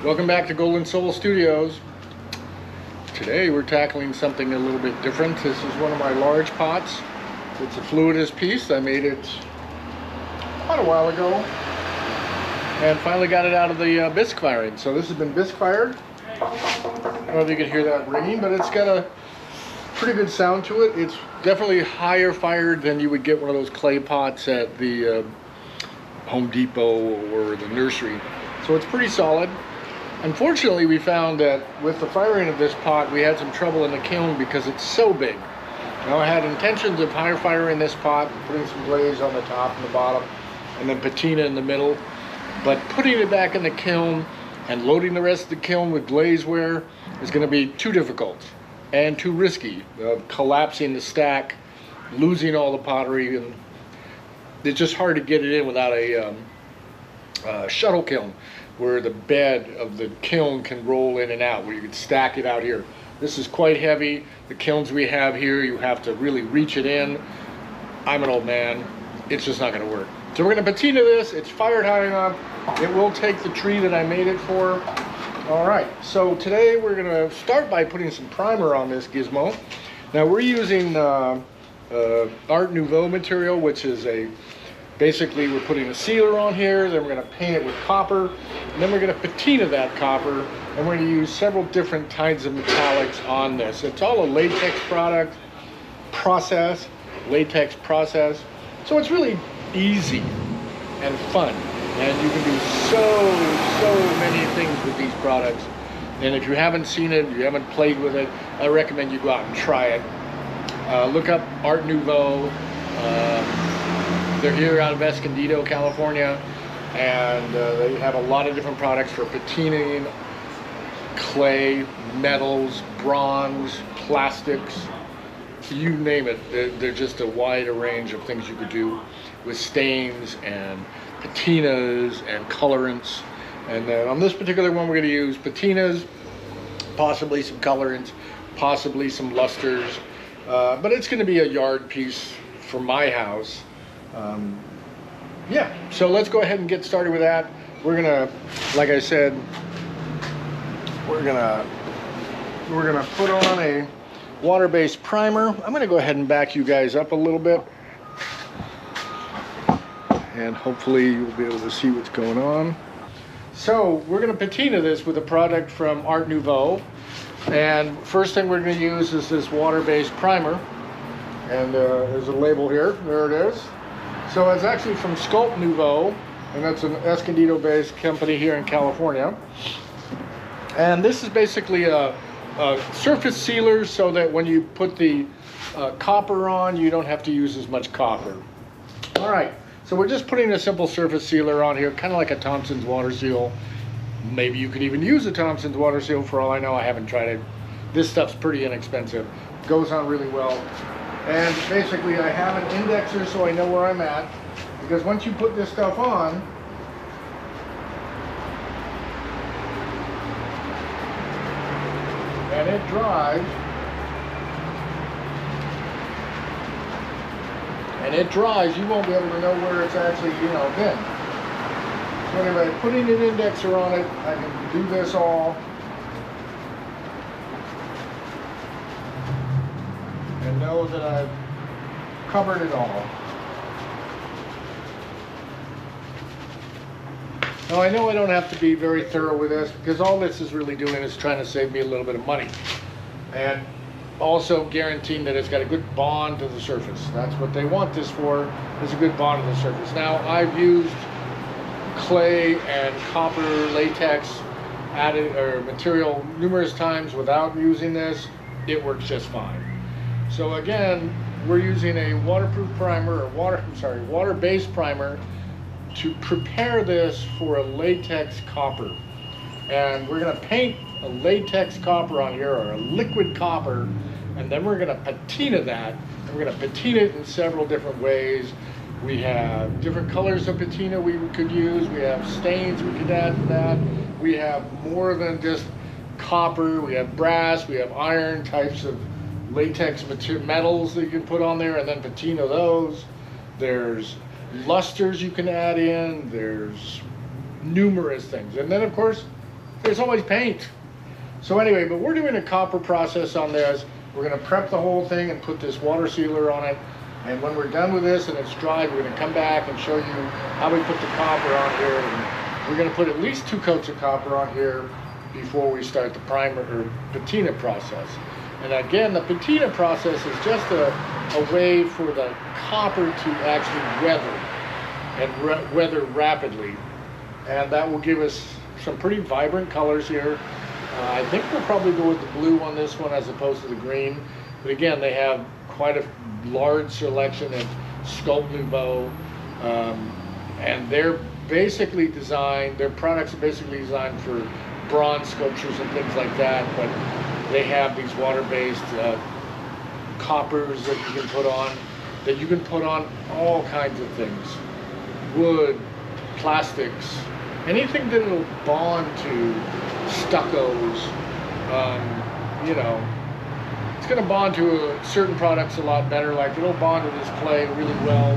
Welcome back to Golden Soul Studios. Today we're tackling something a little bit different. This is one of my large pots. It's a Fluidest piece. I made it quite a while ago and finally got it out of the bisque firing. So this has been bisque fired. I don't know if you can hear that ringing, but it's got a pretty good sound to it. It's definitely higher fired than you would get one of those clay pots at the Home Depot or the nursery. So it's pretty solid. Unfortunately, we found that with the firing of this pot, we had some trouble in the kiln because it's so big. Now, I had intentions of higher firing this pot, putting some glaze on the top and the bottom, and then patina in the middle. But putting it back in the kiln and loading the rest of the kiln with glazeware is going to be too difficult and too risky, collapsing the stack, losing all the pottery, and it's just hard to get it in without a shuttle kiln, where the bed of the kiln can roll in and out, where you can stack it out here. This is quite heavy. The kilns we have here, you have to really reach it in. I'm an old man. It's just not going to work. So we're going to patina this. It's fired high enough. It will take the tree that I made it for. All right, so today we're going to start by putting some primer on this gizmo. Now we're using Art Nouveau material, which is basically we're putting a sealer on here, then we're going to paint it with copper, and then we're going to patina that copper, and we're going to use several different kinds of metallics on this. It's all a latex process, so it's really easy and fun, and you can do so many things with these products. And if you haven't seen it, you haven't played with it, I recommend you go out and try it. Look up Art Nouveau. They're here out of Escondido, California, and they have a lot of different products for patinaing, clay, metals, bronze, plastics, you name it. They're just a wider range of things you could do with stains and patinas and colorants. And on this particular one, we're going to use patinas, possibly some colorants, possibly some lusters, but it's going to be a yard piece for my house. Yeah, so let's go ahead and get started with that. We're gonna, like I said, we're gonna put on a water-based primer. I'm gonna go ahead and back you guys up a little bit, and hopefully you'll be able to see what's going on. So we're gonna patina this with a product from Art Nouveau, and first thing we're gonna use is this water-based primer, and there's a label here. There it is. So it's actually from Sculpt Nouveau, and that's an Escondido-based company here in California. And this is basically a surface sealer, so that when you put the copper on, you don't have to use as much copper. All right, so we're just putting a simple surface sealer on here, kind of like a Thompson's water seal. Maybe you could even use a Thompson's water seal, for all I know. I haven't tried it. This stuff's pretty inexpensive. Goes on really well. And basically I have an indexer so I know where I'm at, because once you put this stuff on, and it dries, you won't be able to know where it's actually, been. So anyway, putting an indexer on it, I can do this all. And know that I've covered it all. Now I know I don't have to be very thorough with this, because all this is really doing is trying to save me a little bit of money, and also guaranteeing that it's got a good bond to the surface. That's what they want this for, is a good bond to the surface. Now I've used clay and copper latex material numerous times without using this. It works just fine. So again, we're using a waterproof primer, or water-based primer, to prepare this for a latex copper. And we're gonna paint a latex copper on here, or a liquid copper, and then we're gonna patina that. And we're gonna patina it in several different ways. We have different colors of patina we could use. We have stains we could add to that. We have more than just copper. We have brass, we have iron types of latex metals that you can put on there and then patina those. There's lusters you can add in. There's numerous things. And then of course there's always paint. So anyway, but we're doing a copper process on this. We're going to prep the whole thing and put this water sealer on it. And when we're done with this and it's dry, we're going to come back and show you how we put the copper on here. And we're going to put at least 2 coats of copper on here before we start the primer or patina process. And again, the patina process is just a way for the copper to actually weather and weather rapidly. And that will give us some pretty vibrant colors here. I think we'll probably go with the blue on this one as opposed to the green. But again, they have quite a large selection of Sculpt Nouveau. And they're basically designed, their products are basically designed for bronze sculptures and things like that. But they have these water-based coppers that you can put on all kinds of things. Wood, plastics, anything that it'll bond to, stuccos, you know, it's going to bond to certain products a lot better. Like it'll bond to this clay really well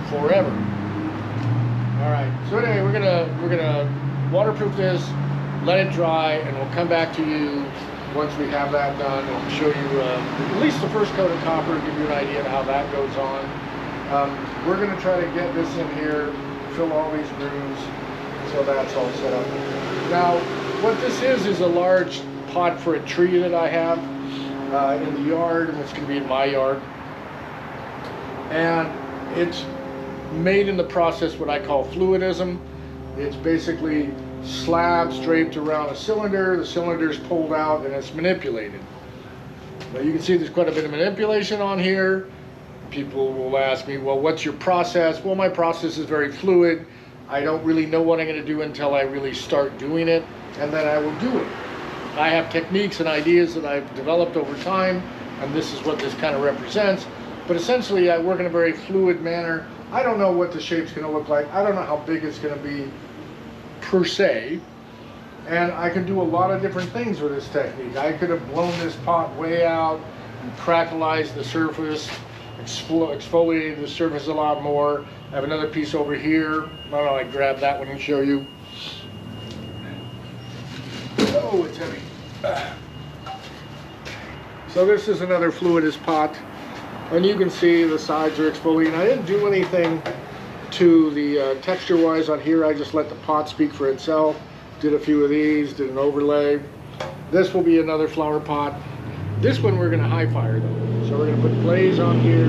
forever. All right, so anyway, we're gonna waterproof this, let it dry, and we'll come back to you once we have that done and show you at least the first coat of copper, give you an idea of how that goes on. We're going to try to get this in here, fill all these grooves, so that's all set up. Now, what this is a large pot for a tree that I have in the yard, and it's going to be in my yard. And it's made in the process what I call fluidism. It's basically slabs draped around a cylinder. The cylinder is pulled out and it's manipulated. Now you can see there's quite a bit of manipulation on here. People will ask me, well, what's your process? Well, my process is very fluid. I don't really know what I'm going to do until I really start doing it, and then I will do it. I have techniques and ideas that I've developed over time, and this is what this kind of represents. But essentially, I work in a very fluid manner. I don't know what the shape's going to look like. I don't know how big it's going to be per se. And I can do a lot of different things with this technique. I could have blown this pot way out and crackleized the surface, exfoliated the surface a lot more. I have another piece over here. I don't know, I grab that one and show you. Oh, it's heavy. So this is another Fluidest pot. And you can see the sides are exfoliating. I didn't do anything to the texture-wise on here. I just let the pot speak for itself. Did a few of these, did an overlay. This will be another flower pot. This one we're going to high fire though. So we're going to put glaze on here.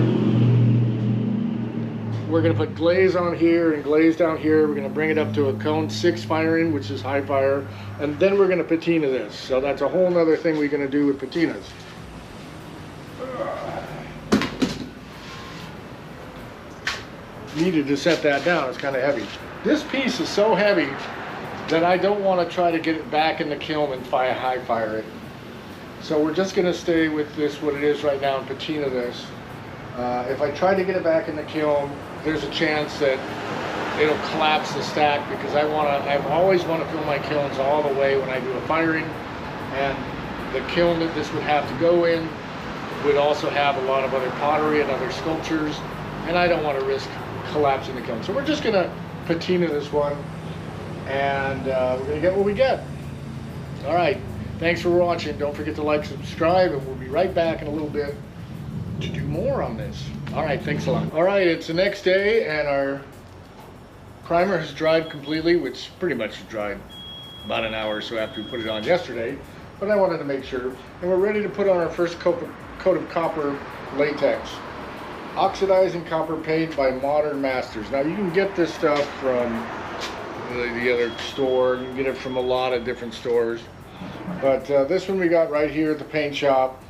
We're going to put glaze on here and glaze down here. We're going to bring it up to a cone 6 firing, which is high fire. And then we're going to patina this. So that's a whole nother thing we're going to do with patinas. Needed to set that down. It's kind of heavy. This piece is so heavy that I don't want to try to get it back in the kiln and high fire it. So we're just going to stay with this, what it is right now, and patina this. If I try to get it back in the kiln, there's a chance that it'll collapse the stack, because I always want to fill my kilns all the way when I do a firing. And the kiln that this would have to go in would also have a lot of other pottery and other sculptures, and I don't want to risk collapsing the kiln. So we're just going to patina this one, and we're going to get what we get. All right, thanks for watching. Don't forget to like, subscribe, and we'll be right back in a little bit to do more on this. All right, thanks a lot. All right, it's the next day, and our primer has dried completely, which pretty much dried about an hour or so after we put it on yesterday, but I wanted to make sure. And we're ready to put on our first coat of copper latex. Oxidizing copper paint by Modern Masters. Now you can get this stuff from the other store. You can get it from a lot of different stores. But this one we got right here at the paint shop.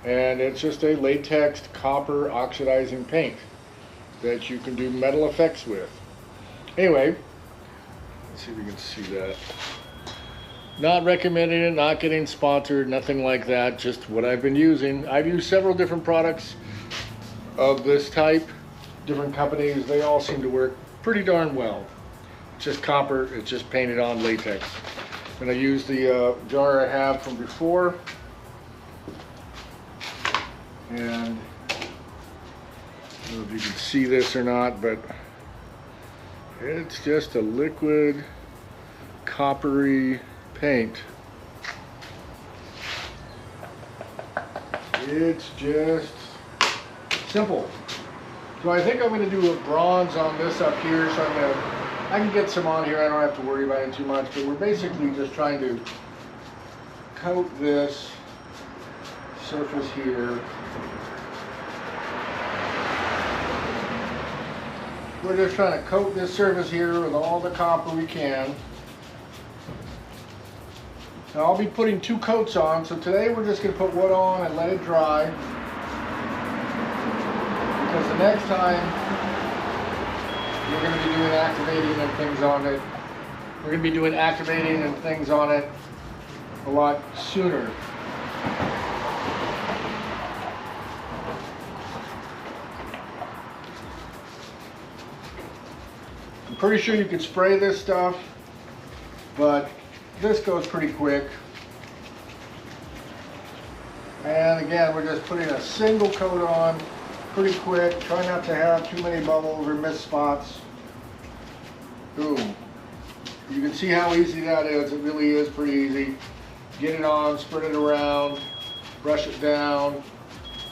And it's just a latex copper oxidizing paint that you can do metal effects with. Anyway, let's see if we can see that. Not recommending it, not getting sponsored, nothing like that, just what I've been using. I've used several different products of this type, different companies. They all seem to work pretty darn well. It's just copper, it's just painted on latex. I'm going to use the jar I have from before. And I don't know if you can see this or not, but it's just a liquid coppery paint. It's just simple. So I think I'm going to do a bronze on this up here, so I can get some on here. I don't have to worry about it too much, but we're basically just trying to coat this surface here. We're just trying to coat this surface here with all the copper we can. Now I'll be putting 2 coats on, so today we're just going to put one on and let it dry. Because the next time we're going to be doing activating and things on it. We're going to be doing activating and things on it a lot sooner. I'm pretty sure you could spray this stuff, but this goes pretty quick. And again, we're just putting a single coat on pretty quick. Try not to have too many bubbles or miss spots. Boom. You can see how easy that is. It really is pretty easy. Get it on, spread it around, brush it down.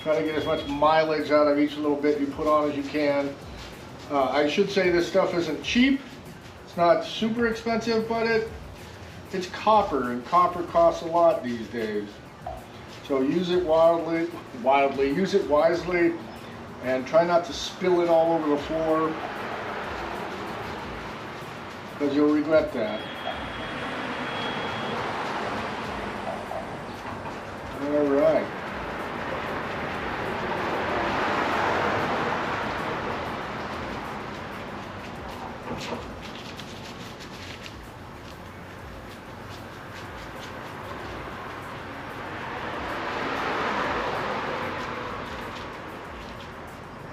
Try to get as much mileage out of each little bit you put on as you can. I should say this stuff isn't cheap. It's not super expensive, but it's copper, and copper costs a lot these days. So use it use it wisely, and try not to spill it all over the floor, because you'll regret that. All right.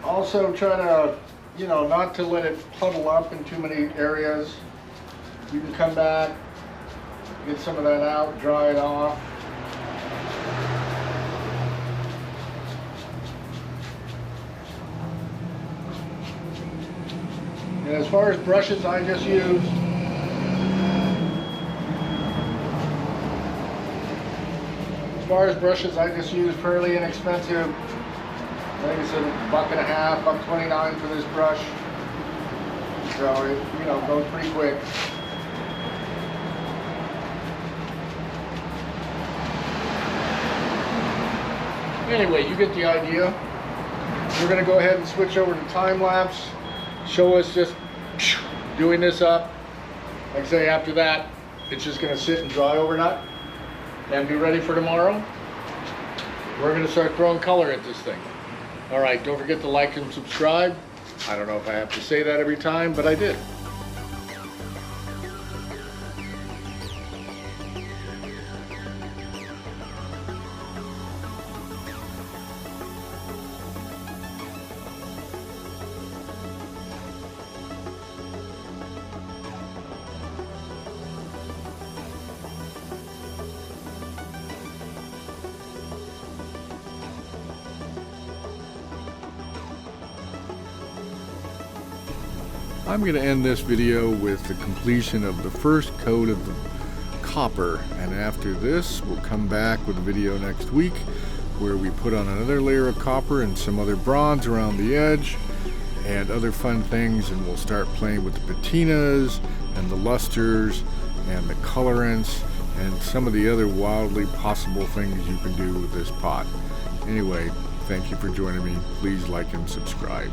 Also try to, not to let it puddle up in too many areas. You can come back, get some of that out, dry it off. And as far as brushes I just used, fairly inexpensive. I think it's $1.50, $1.29 for this brush. So it, goes pretty quick. Anyway, you get the idea. We're going to go ahead and switch over to time lapse. Show us just doing this up. Like I say, after that, it's just going to sit and dry overnight and be ready for tomorrow. We're going to start throwing color at this thing. All right, don't forget to like and subscribe. I don't know if I have to say that every time, but I did. I'm going to end this video with the completion of the first coat of the copper, and after this we'll come back with a video next week where we put on another layer of copper and some other bronze around the edge and other fun things, and we'll start playing with the patinas and the lusters and the colorants and some of the other wildly possible things you can do with this pot. Anyway, thank you for joining me. Please like and subscribe.